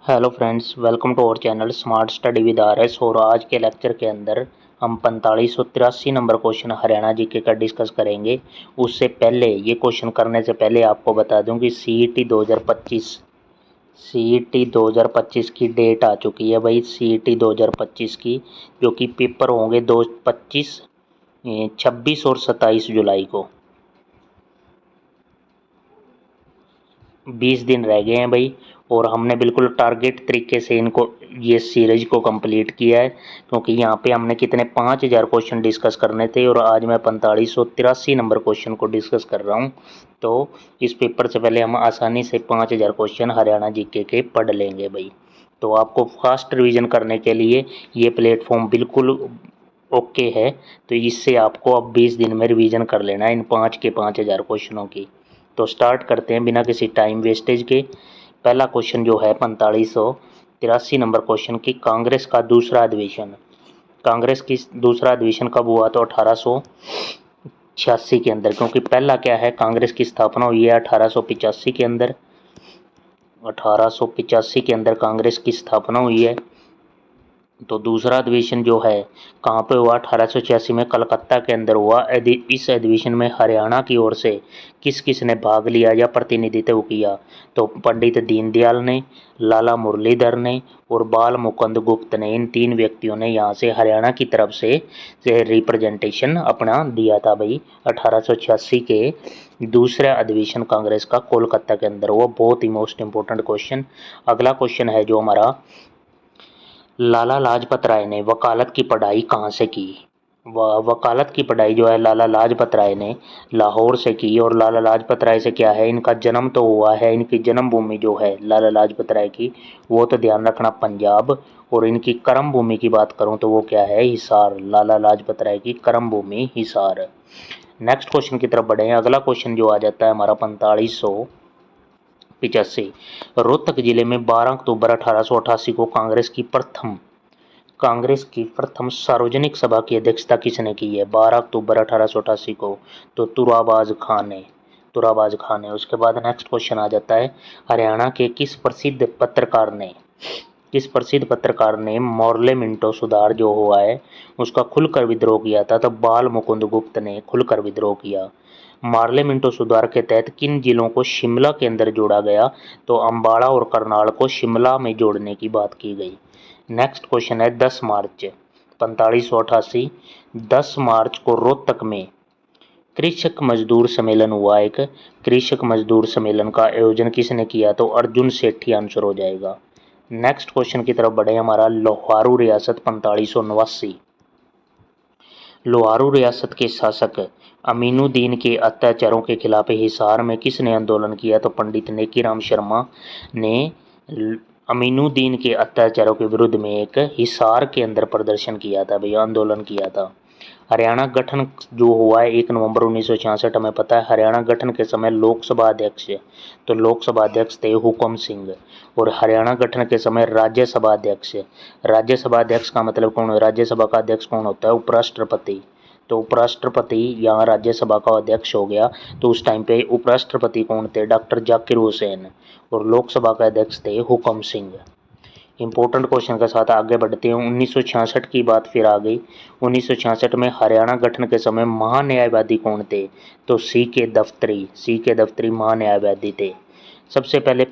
Hello friends, welcome to our channel smart study with RS. और आज के lecture के अंदर हम 4583 नंबर क्वेश्चन हरियाणा जीके का डिस्कस करेंगे। उससे पहले ये क्वेश्चन करने से पहले आपको बता दूं कि सीईटी 2025 की डेट आ चुकी है भाई। सीईटी 2025 की जो कि पेपर होंगे 26 और 27 जुलाई को। 20 दिन रह गए हैं भाई। और हमने बिल्कुल टारगेट तरीके से इनको ये सीरीज को कंप्लीट किया है, क्योंकि यहाँ पे हमने कितने 5000 क्वेश्चन डिस्कस करने थे और आज मैं 4583 नंबर क्वेश्चन को डिस्कस कर रहा हूँ। तो इस पेपर से पहले हम आसानी से 5000 क्वेश्चन हरियाणा जीके के पढ़ लेंगे भाई। तो आपको फास्ट रिवीजन करने के लिए ये प्लेटफॉर्म बिल्कुल ओके है। तो इससे आपको अब 20 दिन में रिवीजन कर लेना है इन 5000 क्वेश्चनों की। तो स्टार्ट करते हैं बिना किसी टाइम वेस्टेज के। पहला क्वेश्चन जो है 4583 नंबर क्वेश्चन की, कांग्रेस का दूसरा अधिवेशन। कांग्रेस की दूसरा अधिवेशन कब हुआ? तो 1886 के अंदर, क्योंकि पहला क्या है, कांग्रेस की स्थापना हुई है 1885 के अंदर। 1885 के अंदर कांग्रेस की स्थापना हुई है। तो दूसरा अधिवेशन जो है कहाँ पे हुआ? 1886 में कलकत्ता के अंदर हुआ। इस अधिवेशन में हरियाणा की ओर से किस किस ने भाग लिया या प्रतिनिधित्व किया? तो पंडित दीनदयाल ने, लाला मुरलीधर ने और बाल मुकुंद गुप्त ने। इन तीन व्यक्तियों ने यहाँ से हरियाणा की तरफ से रिप्रेजेंटेशन अपना दिया था भाई। 1886 के दूसरा अधिवेशन कांग्रेस का कोलकाता के अंदर हुआ। बहुत ही मोस्ट इंपोर्टेंट क्वेश्चन। अगला क्वेश्चन है जो हमारा, लाला लाजपत राय ने वकालत की पढ़ाई कहाँ से की? वकालत की पढ़ाई जो है लाला लाजपत राय ने लाहौर से की। और लाला लाजपत राय से क्या है, इनका जन्म तो हुआ है, इनकी जन्मभूमि जो है लाला लाजपत राय की वो तो ध्यान रखना पंजाब। और इनकी कर्म भूमि की बात करूं तो वो क्या है? हिसार। लाला लाजपत राय की कर्म भूमि हिसार। नेक्स्ट क्वेश्चन की तरफ बढ़े। अगला क्वेश्चन जो आ जाता है हमारा 4585। रोहतक जिले में 12 अक्टूबर 1888 को कांग्रेस की प्रथम सार्वजनिक सभा की अध्यक्षता किसने की है? 12 अक्टूबर 1888 को तो तुराबाज खान ने। उसके बाद नेक्स्ट क्वेश्चन आ जाता है, हरियाणा के किस प्रसिद्ध पत्रकार ने मोरले मिंटो सुधार जो हुआ है उसका खुलकर विद्रोह किया था? तो बाल मुकुंद गुप्त ने खुलकर विद्रोह किया। मार्ले मिंटो सुधार के तहत किन जिलों को शिमला के अंदर जोड़ा गया? तो अम्बाड़ा और करनाल को शिमला में जोड़ने की बात की गई। नेक्स्ट क्वेश्चन है 10 मार्च 4588। 10 मार्च को रोहतक में कृषक मजदूर सम्मेलन हुआ। एक कृषक मजदूर सम्मेलन का आयोजन किसने किया? तो अर्जुन सेठी आंसर हो जाएगा। नेक्स्ट क्वेश्चन की तरफ बढ़े। हमारा लोहारू रियासत 4589। लोहारू रियासत के शासक अमीनुद्दीन के अत्याचारों के खिलाफ हिसार में किसने आंदोलन किया? तो पंडित नेकीराम शर्मा ने अमीनुद्दीन के अत्याचारों के विरुद्ध में एक हिसार के अंदर प्रदर्शन किया था भैया, आंदोलन किया था। हरियाणा गठन जो हुआ है 1 नवंबर 1966, हमें पता है हरियाणा गठन के समय लोकसभा अध्यक्ष, तो लोकसभा अध्यक्ष थे हुकम सिंह। और हरियाणा गठन के समय राज्यसभा अध्यक्ष का मतलब कौन है? राज्यसभा का अध्यक्ष कौन होता है? उपराष्ट्रपति। तो उपराष्ट्रपति यहाँ राज्यसभा का अध्यक्ष हो गया। तो उस टाइम पे उपराष्ट्रपति कौन थे? डॉक्टर जाकिर हुसैन। और लोकसभा का अध्यक्ष थे हुकम सिंह। इंपॉर्टेंट क्वेश्चन के साथ आगे बढ़ते हैं। 1966 की बात फिर आ गई। 1966 में हरियाणा गठन के समय महान्यायवादी कौन थे? तो सी के दफ्तरी महान्यायवादी थे। सबसे पहले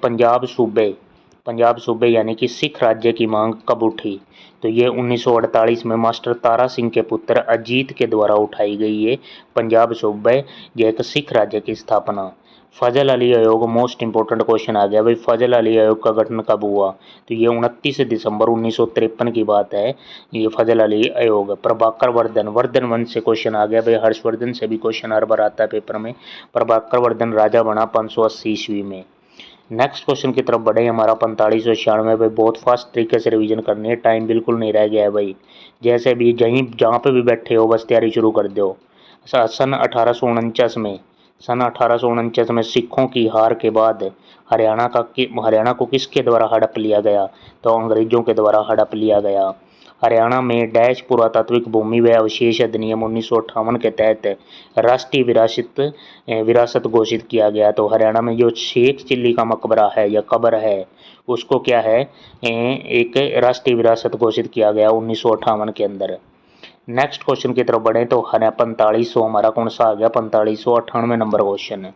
पंजाब सूबे यानी कि सिख राज्य की मांग कब उठी? तो ये 1948 में मास्टर तारा सिंह के पुत्र अजीत के द्वारा उठाई गई ये पंजाब सूबे, ये एक सिख राज्य की स्थापना। फजल अली आयोग, मोस्ट इंपोर्टेंट क्वेश्चन आ गया भाई, फजल अली आयोग का गठन कब हुआ? तो ये 29 दिसंबर 1953 की बात है, ये फजल अली आयोग। प्रभाकर वर्धन वंश से क्वेश्चन आ गया भाई, हर्षवर्धन से भी क्वेश्चन हर बार आता है पेपर में। प्रभाकर वर्धन राजा बना 580 ईस्वी में। नेक्स्ट क्वेश्चन की तरफ बढ़े। हमारा 4596 भाई, बहुत फास्ट तरीके से रिवीजन करनी है, टाइम बिल्कुल नहीं रह गया है भाई। जैसे भी जहाँ पे भी बैठे हो बस तैयारी शुरू कर दो। सन 1849 में सिखों की हार के बाद हरियाणा को किसके द्वारा हड़प लिया गया? तो अंग्रेजों के द्वारा हड़प लिया गया। हरियाणा में डैश पुरातात्विक भूमि व अवशेष अधिनियम 1958 के तहत राष्ट्रीय विरासत घोषित किया गया। तो हरियाणा में जो शेख चिल्ली का मकबरा है या कब्र है उसको क्या है, एक राष्ट्रीय विरासत घोषित किया गया 1958 के अंदर। नेक्स्ट क्वेश्चन की तरफ बढ़े तो हरियाणा 4500 हमारा कौन सा आ गया, 4598 नंबर क्वेश्चन।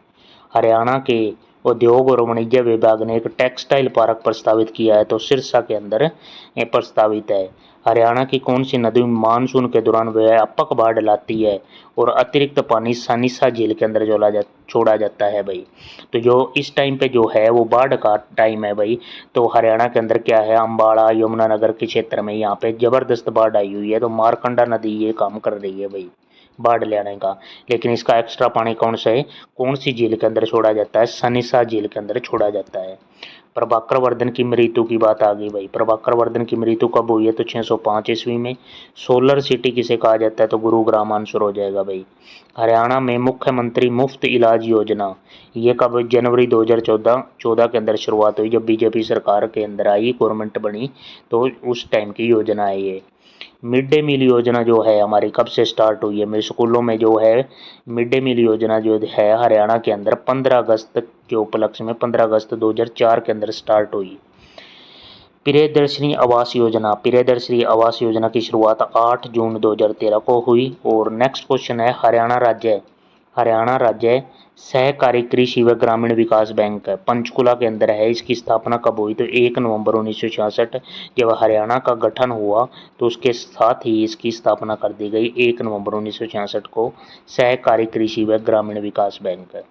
हरियाणा के उद्योग और वाणिज्य विभाग ने एक टेक्सटाइल पार्क प्रस्तावित किया है। तो सिरसा के अंदर प्रस्तावित है। हरियाणा की कौन सी नदी मानसून के दौरान व्यापक बाढ़ लाती है और अतिरिक्त पानी सानिसा झील के अंदर छोड़ा जाता है भाई। तो जो इस टाइम पे जो है वो बाढ़ का टाइम है भाई। तो हरियाणा के अंदर क्या है, अम्बाड़ा यमुनानगर के क्षेत्र में यहाँ पे जबरदस्त बाढ़ आई हुई है। तो मारकंडा नदी ये काम कर रही है भाई बाढ़ ले आने का। लेकिन इसका एक्स्ट्रा पानी कौन सी झील के अंदर छोड़ा जाता है, सनिसा झील के अंदर छोड़ा जाता है। प्रभाकर वर्धन की मृत्यु की बात आ गई भाई। प्रभाकर वर्धन की मृत्यु कब हुई है, तो 605 ईस्वी में। सोलर सिटी किसे कहा जाता है, तो गुरुग्राम आंसर हो जाएगा भाई। हरियाणा में मुख्यमंत्री मुफ्त इलाज योजना ये कब, जनवरी 2014 के अंदर शुरुआत हुई, जब बीजेपी सरकार के अंदर आई, गवर्नमेंट बनी, तो उस टाइम की योजना है ये। मिड डे मील योजना जो है हमारी कब से स्टार्ट हुई है, मेरे स्कूलों में जो है मिड डे मील योजना जो है हरियाणा के अंदर 15 अगस्त के उपलक्ष्य में 15 अगस्त 2004 के अंदर स्टार्ट हुई। प्रियदर्शनी आवास योजना की शुरुआत 8 जून 2013 को हुई। और नेक्स्ट क्वेश्चन है, हरियाणा राज्य सहकारी कृषि व ग्रामीण विकास बैंक पंचकुला के अंदर है। इसकी स्थापना कब हुई, तो 1 नवंबर 1966 जब हरियाणा का गठन हुआ तो उसके साथ ही इसकी स्थापना कर दी गई 1 नवंबर 1966 को, सहकारी कृषि व ग्रामीण विकास बैंक।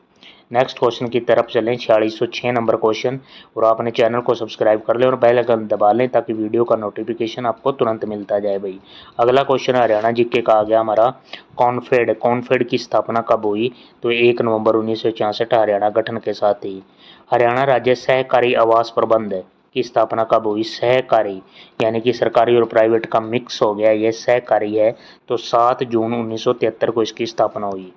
नेक्स्ट क्वेश्चन की तरफ चलें, 4606 नंबर क्वेश्चन। और आपने चैनल को सब्सक्राइब कर लें और बेल आइकन दबा लें ताकि वीडियो का नोटिफिकेशन आपको तुरंत मिलता जाए भाई। अगला क्वेश्चन हरियाणा जीके का आ गया हमारा, कॉन्फेड की स्थापना कब हुई, तो 1 नवंबर 1966 हरियाणा गठन के साथ ही। हरियाणा राज्य सहकारी आवास प्रबंध की स्थापना कब हुई, सहकारी यानी कि सरकारी और प्राइवेट का मिक्स हो गया, यह सहकारी है। तो 7 जून 1973 को इसकी स्थापना हुई।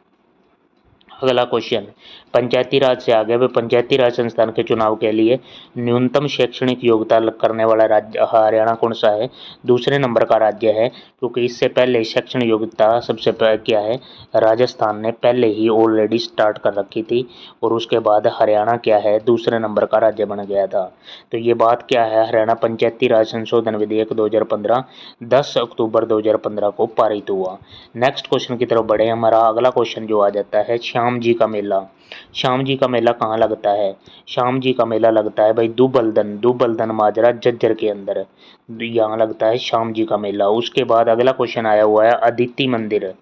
अगला क्वेश्चन पंचायती राज से आ गया। वे पंचायती राज संस्थान के चुनाव के लिए न्यूनतम शैक्षणिक योग्यता करने वाला राज्य हरियाणा कौन सा है, दूसरे नंबर का राज्य है। क्योंकि इससे पहले शैक्षणिक योग्यता सबसे पहले क्या है, राजस्थान ने पहले ही ऑलरेडी स्टार्ट कर रखी थी। और उसके बाद हरियाणा क्या है, दूसरे नंबर का राज्य बन गया था। तो ये बात क्या है, हरियाणा पंचायती राज संशोधन विधेयक 2015 10 अक्टूबर 2015 को पारित हुआ। नेक्स्ट क्वेश्चन की तरफ बढ़े, हमारा अगला क्वेश्चन जो आ जाता है, श्याम जी का मेला। श्याम जी का मेला कहाँ लगता है, श्याम जी का मेला लगता है भाई दुबलदन माजरा झज्जर के अंदर, यहाँ लगता है श्याम जी का मेला। उसके बाद अगला क्वेश्चन आया हुआ है, अदिति मंदिर।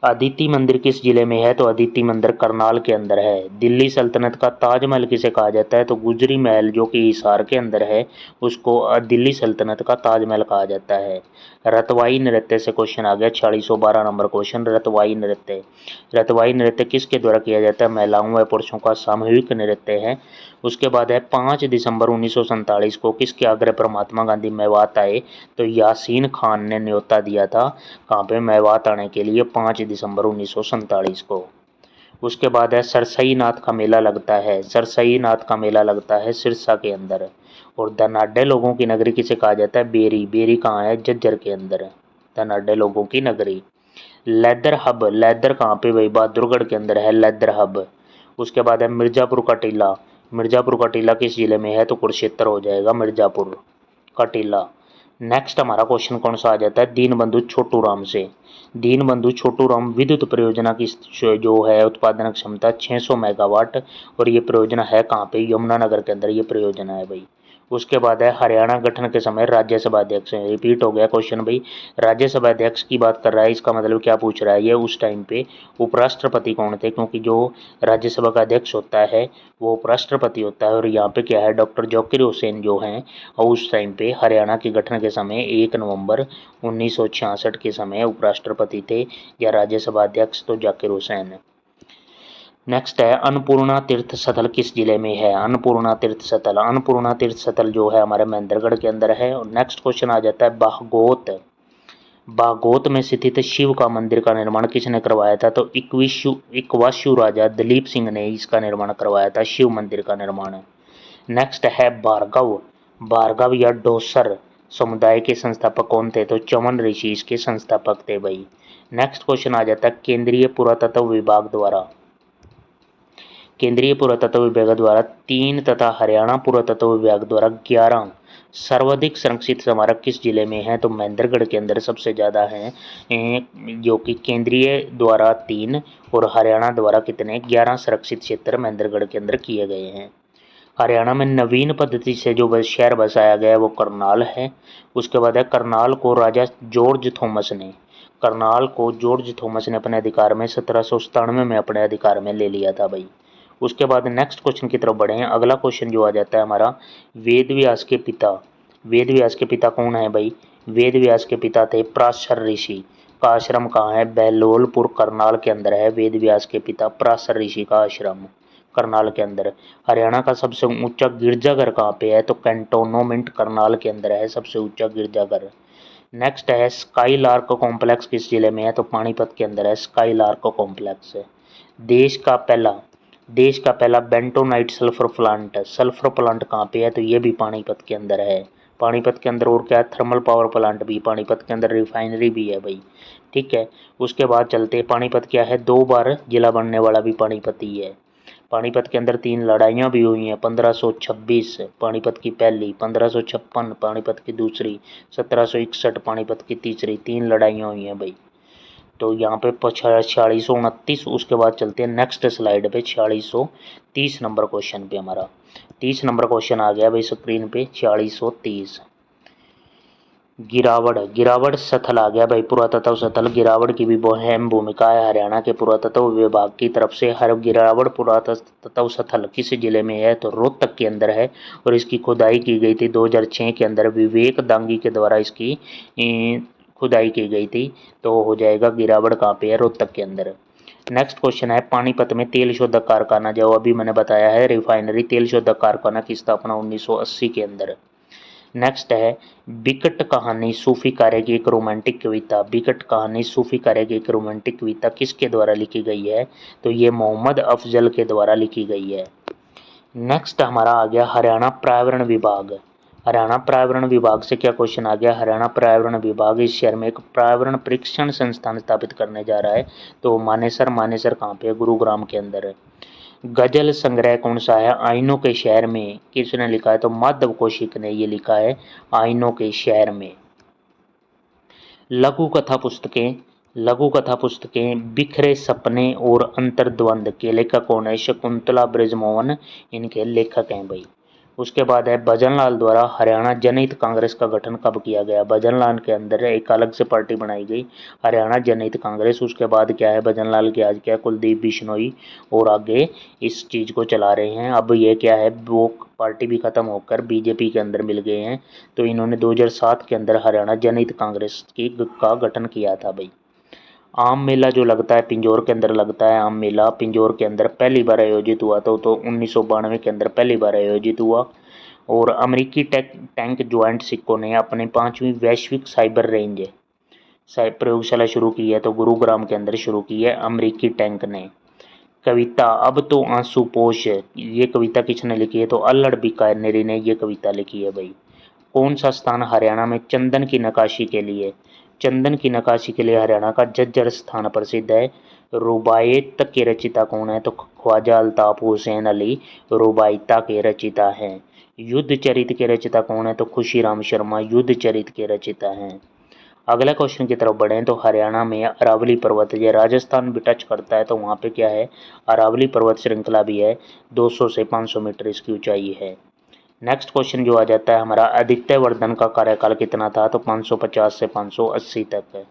अदिति मंदिर किस जिले में है, तो अदिति मंदिर करनाल के अंदर है। दिल्ली सल्तनत का ताजमहल किसे कहा जाता है, तो गुजरी महल जो कि हिसार के अंदर है उसको दिल्ली सल्तनत का ताजमहल कहा जाता है। रतवाई नृत्य से क्वेश्चन आ गया, 4612 नंबर क्वेश्चन। रतवाई नृत्य किसके द्वारा किया जाता है, महिलाओं व पुरुषों का सामूहिक नृत्य है। उसके बाद है 5 दिसंबर 1947 को किसके आग्रह पर महात्मा गांधी मेवात आए, तो यासीन खान ने न्योता दिया था कहाँ पे, मेवात आने के लिए 5 दिसंबर 1947 को। उसके बाद है सरसई नाथ का मेला लगता है, सरसई नाथ का मेला लगता है सिरसा के अंदर। और धनाढ्य लोगों की नगरी किसे कहा जाता है, बेरी कहाँ है, झज्जर के अंदर, धनाढ्य लोगों की नगरी। लेदर कहाँ पे भाई, बहादुरगढ़ के अंदर है लेदर हब। उसके बाद है मिर्जापुर का टीला किस जिले में है, तो कुरुक्षेत्र हो जाएगा मिर्जापुर का टीला। नेक्स्ट हमारा क्वेश्चन कौन सा आ जाता है, दीनबंधु छोटू राम से। दीनबंधु छोटू राम विद्युत परियोजना की जो है उत्पादन क्षमता 600 मेगावाट, और ये परियोजना है कहाँ पे, यमुनानगर के अंदर ये परियोजना है भाई। उसके बाद है हरियाणा गठन के समय राज्यसभा अध्यक्ष, रिपीट हो गया क्वेश्चन भाई, राज्यसभा अध्यक्ष की बात कर रहा है। इसका मतलब क्या पूछ रहा है, ये उस टाइम पे उपराष्ट्रपति कौन थे, क्योंकि जो राज्यसभा का अध्यक्ष होता है वो उपराष्ट्रपति होता है। और यहाँ पे क्या है, डॉक्टर जाकिर हुसैन जो हैं, और उस टाइम पे हरियाणा के गठन के समय 1 नवंबर 1966 के समय उपराष्ट्रपति थे या राज्यसभा अध्यक्ष, तो जाकिर हुसैन। नेक्स्ट है अन्नपूर्णा तीर्थ स्थल किस जिले में है, अन्नपूर्णा तीर्थ स्थल जो है हमारे महेंद्रगढ़ के अंदर है। और नेक्स्ट क्वेश्चन आ जाता है बागोत में स्थित शिव का मंदिर का निर्माण किसने करवाया था, तो इक्वाशु राजा दलीप सिंह ने इसका निर्माण करवाया था, शिव मंदिर का निर्माण। नेक्स्ट है भार्गव या डोसर समुदाय के संस्थापक कौन थे? तो चमन ऋषि इसके संस्थापक थे भाई। नेक्स्ट क्वेश्चन आ जाता है केंद्रीय पुरातत्व विभाग द्वारा 3 तथा हरियाणा पुरातत्व विभाग द्वारा 11 सर्वाधिक संरक्षित स्मारक किस जिले में है? तो महेंद्रगढ़ के अंदर सबसे ज़्यादा हैं, जो कि केंद्रीय द्वारा 3 और हरियाणा द्वारा कितने 11 संरक्षित क्षेत्र महेंद्रगढ़ के अंदर किए गए हैं। हरियाणा में नवीन पद्धति से जो शहर बसाया गया है वो करनाल है। उसके बाद है करनाल को राजा जॉर्ज थॉमस ने अपने अधिकार में 1797 में अपने अधिकार में ले लिया था भाई। उसके बाद नेक्स्ट क्वेश्चन की तरफ बढ़े हैं। अगला क्वेश्चन जो आ जाता है हमारा वेद व्यास के पिता कौन है भाई? वेद व्यास के पिता थे पराशर ऋषि। का आश्रम कहाँ है? बहलोलपुर करनाल के अंदर है वेद व्यास के पिता पराशर ऋषि का आश्रम करनाल के अंदर। हरियाणा का सबसे ऊंचा गिरजाघर कहाँ पे है? तो कैंटोनमेंट करनाल के अंदर है सबसे ऊंचा गिरजाघर। नेक्स्ट है स्काईलार्क कॉम्प्लेक्स किस जिले में है? तो पानीपत के अंदर है स्काईलार्क कॉम्प्लेक्स। देश का पहला बेंटोनाइट सल्फर प्लांट कहाँ पे है? तो ये भी पानीपत के अंदर है। पानीपत के अंदर और क्या है? थर्मल पावर प्लांट भी पानीपत के अंदर, रिफाइनरी भी है भाई। ठीक है, उसके बाद चलते हैं पानीपत क्या है? 2 बार जिला बनने वाला भी पानीपत ही है। पानीपत के अंदर 3 लड़ाइयाँ भी हुई हैं। 1526 पानीपत की पहली, 1556 पानीपत की दूसरी, 1761 पानीपत की तीसरी, 3 लड़ाइयाँ हुई हैं भाई। तो यहाँ पे 4629। उसके बाद चलते हैं नेक्स्ट स्लाइड पे 4630 नंबर क्वेश्चन पे। हमारा 30 नंबर क्वेश्चन आ गया भाई स्क्रीन पे 4630। गिरावड़ स्थल आ गया भाई, पुरातत्व स्थल। गिरावड़ की भी अहम भूमिका है हरियाणा के पुरातत्व विभाग की तरफ से। हर गिरावड़ पुरातत्व स्थल किस जिले में है? तो रोहतक के अंदर है और इसकी खुदाई की गई थी 2006 के अंदर विवेक दांगी के द्वारा इसकी खुदाई की गई थी। तो हो जाएगा गिरावड़ कहाँ पे है? रोहतक के अंदर। नेक्स्ट क्वेश्चन है पानीपत में तेल शोधक कारखाना, जो अभी मैंने बताया है रिफाइनरी, तेल शोधक कारखाना की स्थापना 1980 के अंदर। नेक्स्ट है बिकट कहानी सूफी कार्य की एक रोमांटिक कविता। बिकट कहानी सूफी कार्य की एक रोमांटिक कविता किसके द्वारा लिखी गई है? तो ये मोहम्मद अफजल के द्वारा लिखी गई है। नेक्स्ट हमारा आ गया हरियाणा पर्यावरण विभाग। हरियाणा पर्यावरण विभाग से क्या क्वेश्चन आ गया? हरियाणा पर्यावरण विभाग इस शहर में एक पर्यावरण परीक्षण संस्थान स्थापित करने जा रहा है। तो मानेसर कहाँ पे है? गुरुग्राम के अंदर है। गजल संग्रह कौन सा है? आइनों के शहर में। किसने लिखा है? तो माधव कौशिक ने ये लिखा है आइनों के शहर में। लघु कथा पुस्तकें बिखरे सपने और अंतर्द्वंद के लेखक कौन है? शकुंतला बृजमोहन इनके लेखक हैं भाई। उसके बाद है भजनलाल द्वारा हरियाणा जनहित कांग्रेस का गठन कब किया गया? भजनलाल के अंदर एक अलग से पार्टी बनाई गई हरियाणा जनहित कांग्रेस। उसके बाद क्या है? भजनलाल के आज क्या है? कुलदीप बिश्नोई और आगे इस चीज़ को चला रहे हैं। अब ये क्या है? वो पार्टी भी खत्म होकर बीजेपी के अंदर मिल गए हैं। तो इन्होंने 2007 के अंदर हरियाणा जनहित कांग्रेस का गठन किया था भाई। आम मेला जो लगता है पिंजौर के अंदर लगता है। आम मेला पिंजौर के अंदर पहली बार आयोजित हुआ था, तो 1992 के अंदर पहली बार आयोजित हुआ। और अमेरिकी टैंक ज्वाइंट सिक्कों ने अपनी 5वीं वैश्विक साइबर रेंज प्रयोगशाला शुरू की है। तो गुरुग्राम के अंदर शुरू की है अमेरिकी टैंक ने। कविता अब तो आंसू पोष, ये कविता किसने लिखी है? तो अल्लड़ बीकानेरी ने ये कविता लिखी है भाई। कौन सा स्थान हरियाणा में चंदन की नक्काशी के लिए हरियाणा का झज्जर स्थान प्रसिद्ध है? रुबायत के रचिता कौन है? तो ख्वाजा अल्ताफ हुसैन अली रुबायता के रचिता हैं। युद्ध चरित के रचिता कौन है? तो खुशीराम शर्मा युद्ध चरित के रचिता हैं। अगला क्वेश्चन की तरफ बढ़ें तो हरियाणा में अरावली पर्वत, ये राजस्थान भी टच करता है, तो वहाँ पे क्या है? अरावली पर्वत श्रृंखला भी है। 200 से 500 मीटर इसकी ऊंचाई है। नेक्स्ट क्वेश्चन जो आ जाता है हमारा आदित्य वर्धन का कार्यकाल कितना था? तो 550 से 580 तक है।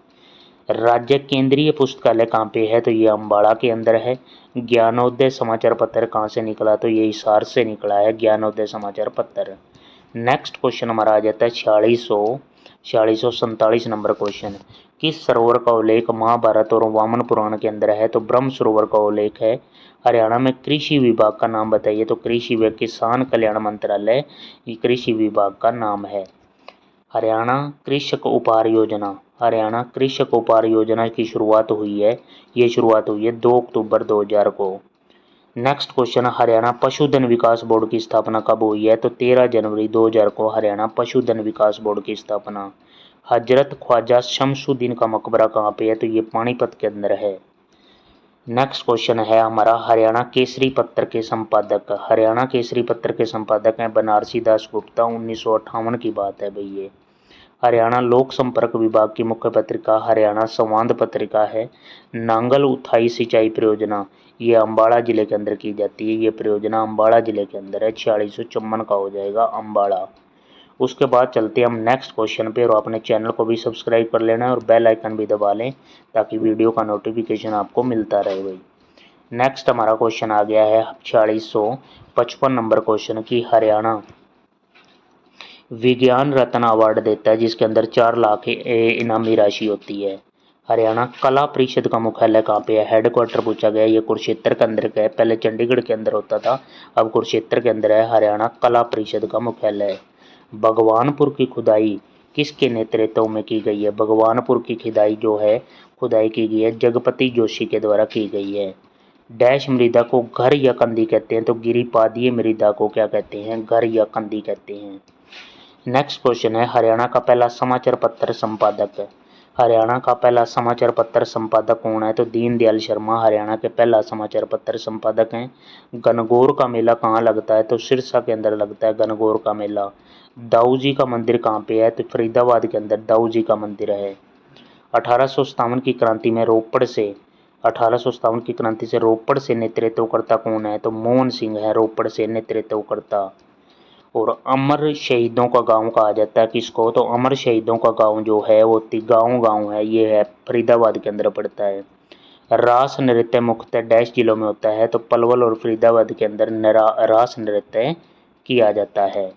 राज्य केंद्रीय पुस्तकालय कहाँ पे है? तो ये अम्बाड़ा के अंदर है। ज्ञानोदय समाचार पत्र कहाँ से निकला? तो ये हिसार से निकला है ज्ञानोदय समाचार पत्र। नेक्स्ट क्वेश्चन हमारा आ जाता है 4647 नंबर क्वेश्चन। किस सरोवर का उल्लेख महाभारत और वामन पुराण के अंदर है? तो ब्रह्म सरोवर का उल्लेख है। हरियाणा में कृषि विभाग का नाम बताइए? तो कृषि व किसान कल्याण मंत्रालय ये कृषि विभाग का नाम है। हरियाणा कृषक उपहार योजना की शुरुआत हुई है। ये शुरुआत हुई है 2 अक्टूबर 2000 को। नेक्स्ट क्वेश्चन, हरियाणा पशुधन विकास बोर्ड की स्थापना कब हुई है? तो 13 जनवरी 2000 को हरियाणा पशुधन विकास बोर्ड की स्थापना। हजरत ख्वाजा शमसुद्दीन का मकबरा कहाँ पे है? तो ये पानीपत के अंदर है। नेक्स्ट क्वेश्चन है हमारा, हरियाणा केसरी पत्र के संपादक। हरियाणा केसरी पत्र के संपादक हैं बनारसी दास गुप्ता। 1958 की बात है भाई ये। हरियाणा लोक संपर्क विभाग की मुख्य पत्रिका हरियाणा संवाद पत्रिका है। नांगल उठाई सिंचाई परियोजना ये अम्बाड़ा जिले के अंदर की जाती है। ये परियोजना अम्बाड़ा जिले के अंदर है। 4654 का हो जाएगा अम्बाड़ा। उसके बाद चलते हैं हम नेक्स्ट क्वेश्चन पे, और अपने चैनल को भी सब्सक्राइब कर लेना है और बेल आइकन भी दबा लें ताकि वीडियो का नोटिफिकेशन आपको मिलता रहे भाई। नेक्स्ट हमारा क्वेश्चन आ गया है 4655 नंबर क्वेश्चन की, हरियाणा विज्ञान रत्न अवार्ड देता है जिसके अंदर 4 लाख इनामी राशि होती है। हरियाणा कला परिषद का मुख्यालय कहाँ पे है? हेडक्वार्टर पूछा गया। ये कुरुक्षेत्र के अंदर का है। पहले चंडीगढ़ के अंदर होता था, अब कुरुक्षेत्र के अंदर है। हरियाणा कला परिषद का मुख्यालय। भगवानपुर की खुदाई किसके नेतृत्व में की गई है? भगवानपुर की खुदाई जो है खुदाई की गई है जगपति जोशी के द्वारा की गई है। डैश मृदा को घर या कंदी कहते हैं? तो गिरिपादीय मृदा को क्या कहते हैं? घर या कंदी कहते हैं। नेक्स्ट क्वेश्चन है, हरियाणा का पहला समाचार पत्र संपादक। हरियाणा का पहला समाचार पत्र संपादक कौन है? तो दीनदयाल शर्मा हरियाणा के पहला समाचार पत्र संपादक हैं। गणगौर का मेला कहाँ लगता है? तो सिरसा के अंदर लगता है गणगौर का मेला। दाऊ जी का मंदिर कहाँ पे है? तो फरीदाबाद के अंदर दाऊ जी का मंदिर है। 1857 की क्रांति में रोपड़ से 1857 की क्रांति से रोपड़ से नेतृत्वकर्ता कौन है? तो मोहन सिंह है रोपड़ से नेतृत्वकर्ता। और अमर शहीदों का गांव कहा जाता है किसको? तो अमर शहीदों का गांव जो है वो तिगांव गांव है। ये है फरीदाबाद के अंदर पड़ता है। रास नृत्य मुख्यतः डैश जिलों में होता है? तो पलवल और फरीदाबाद के अंदर रास नृत्य किया जाता है।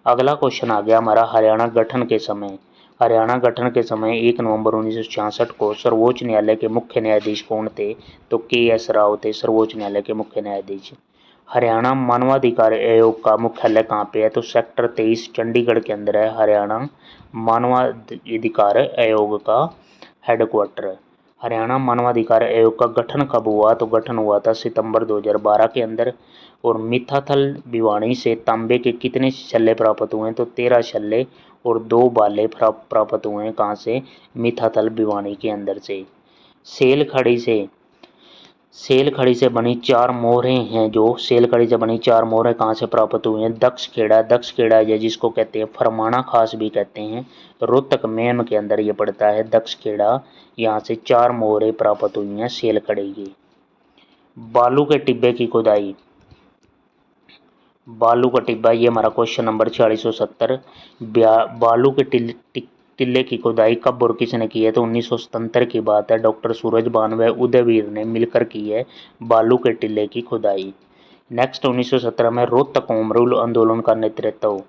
अगला क्वेश्चन आ गया हमारा, हरियाणा गठन के समय। हरियाणा गठन के समय 1 नवंबर 1966 को सर्वोच्च न्यायालय के मुख्य न्यायाधीश कौन थे? तो के.एस. राव थे सर्वोच्च न्यायालय के मुख्य न्यायाधीश। हरियाणा मानवाधिकार आयोग का मुख्यालय कहाँ पे है? तो सेक्टर 23 चंडीगढ़ के अंदर है हरियाणा मानवाधिकार आयोग का हेडक्वार्टर। हरियाणा मानवाधिकार आयोग का गठन कब हुआ? तो गठन हुआ था सितंबर 2012 के अंदर। और मिथाथल भिवानी से तांबे के कितने छल्ले प्राप्त हुए? तो 13 छल्ले और 2 बाले प्राप्त हुए हैं। कहाँ से? मिथाथल भिवानी के अंदर से। सेल खड़ी से बनी 4 मोहरें हैं जो सेल खड़ी से बनी 4 मोहरें कहाँ से प्राप्त हुई हैं? दक्ष खेड़ा है जिसको कहते हैं फरमाना खास भी कहते हैं। रोहतक मेम के अंदर ये पड़ता है दक्ष खेड़ा। यहाँ से 4 मोहरें प्राप्त हुई हैं सेल खड़ी की। बालू के टिब्बे की खुदाई। बालू का टिब्बा ये हमारा क्वेश्चन नंबर 4670। बालू के टिल्ले की खुदाई कब और किसने की है? तो 1977 की बात है। डॉक्टर सूरजभान व उदयवीर ने मिलकर की है बालू के टिल्ले की खुदाई। नेक्स्ट 1917 में रोहतक होम रूल आंदोलन का नेतृत्व।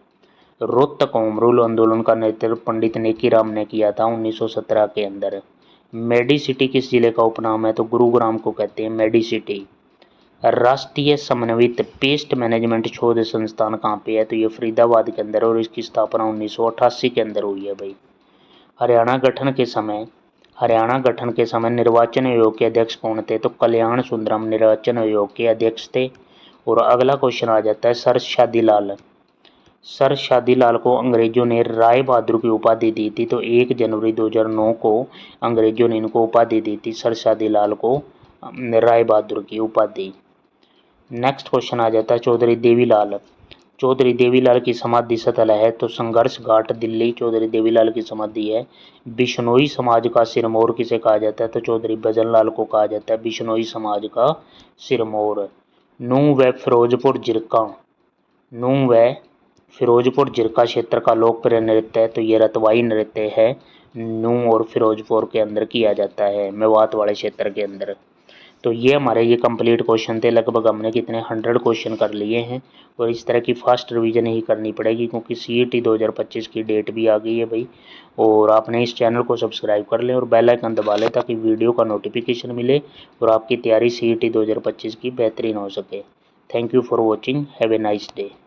रोहतक होम रूल आंदोलन का नेतृत्व पंडित नेकीराम ने किया था 1917 के अंदर। मेडी सिटी किस जिले का उपनाम है? तो गुरुग्राम को कहते हैं मेडी सिटी। राष्ट्रीय समन्वित पेस्ट मैनेजमेंट शोध संस्थान कहाँ पे है? तो ये फरीदाबाद के अंदर, और इसकी स्थापना 1988 के अंदर हुई है भाई। हरियाणा गठन के समय निर्वाचन आयोग के अध्यक्ष कौन थे? तो कल्याण सुंदरम निर्वाचन आयोग के अध्यक्ष थे। और अगला क्वेश्चन आ जाता है सर शादीलाल को अंग्रेजों ने राय बहादुर की उपाधि दी थी। तो 1 जनवरी 2009 को अंग्रेजों ने इनको उपाधि दी थी सर शादीलाल को राय बहादुर की उपाधि। नेक्स्ट क्वेश्चन आ जाता है चौधरी देवीलाल की समाधि स्थल है? तो संघर्ष घाट दिल्ली चौधरी देवीलाल की समाधि है। बिश्नोई समाज का सिरमौर किसे कहा जाता है? तो चौधरी भजनलाल को कहा जाता है बिश्नोई समाज का सिरमौर। नूंह व फिरोजपुर जिरका क्षेत्र का लोकप्रिय नृत्य है? तो ये रतवाई नृत्य है। नूंह और फिरोजपुर के अंदर किया जाता है मेवात वाले क्षेत्र के अंदर। तो ये हमारे ये कंप्लीट क्वेश्चन थे। लगभग हमने कितने 100 क्वेश्चन कर लिए हैं। और इस तरह की फास्ट रिवीजन ही करनी पड़ेगी क्योंकि CET 2025 की डेट भी आ गई है भाई। और आपने इस चैनल को सब्सक्राइब कर लें और बेल आइकन दबा लें ताकि वीडियो का नोटिफिकेशन मिले और आपकी तैयारी CET 2025 की बेहतरीन हो सके। Thank you for watching. Have a nice day.